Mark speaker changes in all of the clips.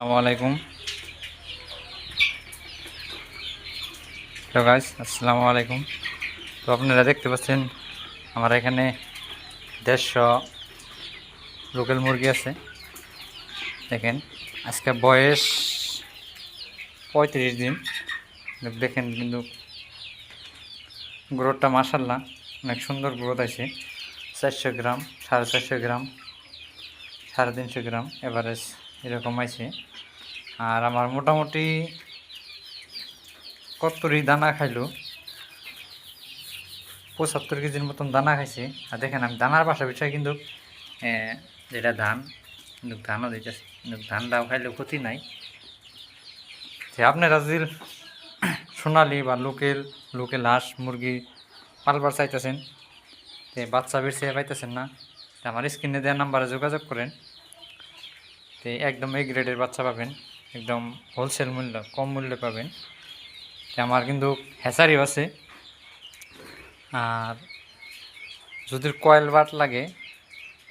Speaker 1: আসসালামু আলাইকুম। Hello guys, আসসালামু আলাইকুম। তো আপনারা দেখতে পাচ্ছেন আমার এখানে 150 লোকাল মুরগি আছে। দেখেন, আজকে বয়স 35 দিন। দেখেন কিন্তু গ্রোথটা মাশাআল্লাহ অনেক সুন্দর গ্রোথ আছে। 400 গ্রাম, 450 গ্রাম, 350 গ্রাম এভারেজ এরকম আছে। আর আমার মোটামুটি কতরি দানা খাইলো 75 কেজির মতন দানা খাইছে। আর দেখেন আমি দানার বিষয় কিন্তু যেটা ধান, কিন্তু ধানও দিতেছে, কিন্তু ধানটাও খাইলেও ক্ষতি নাই। যে আপনারা যদি সোনালি বা লোকেল হাঁস মুরগি পালবার চাইতেছেন, তো বাচ্চা বেরছে পাইতেছেন না, তো আমার স্ক্রিনে দেওয়া নাম্বারে যোগাযোগ করেন। তো একদম এ গ্রেডের বাচ্চা পাবেন, একদম হোলসেল মূল্য, কম মূল্যে পাবেন। তো আমার কিন্তু হ্যাচারিও আছে। আর যদি কয়েল বাট লাগে,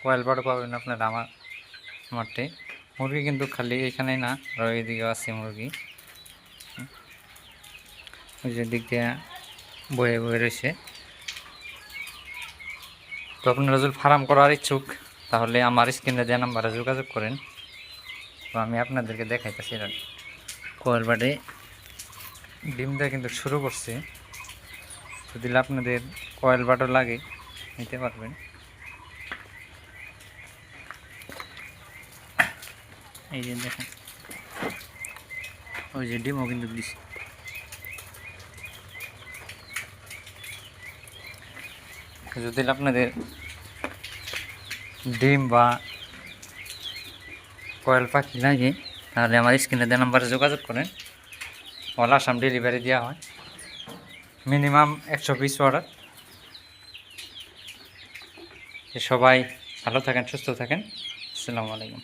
Speaker 1: কয়েল বাটও পাবেন আপনারা আমারটে। মুরগি কিন্তু খালি এখানেই না, আর ওইদিকেও আছে মুরগি। ওই যে দিক দিয়ে বয়ে বয়ে রয়েছে। তো আপনারা যদি ফার্ম করার ইচ্ছুক, তাহলে আমার স্ক্রিনে দেওয়া নাম্বারে যোগাযোগ করেন। তো আমি আপনাদেরকে দেখাইতেছি কয়েল বাটে ডিম দেওয়া কিন্তু শুরু করছে। যদি আপনাদের কয়েল বাটও লাগে নিতে পারবেন। এই যে দেখেন, ওই যে ডিমও কিন্তু দিচ্ছে। যদি আপনাদের ডিম বা কয়েল পাখি লাগে, তাহলে আমার স্ক্রিনে দেওয়া নাম্বারে যোগাযোগ করেন। অল আসাম ডেলিভারি দেওয়া হয়, মিনিমাম 100 পিস অর্ডার। সবাই ভালো থাকেন, সুস্থ থাকেন। আসসালামু আলাইকুম।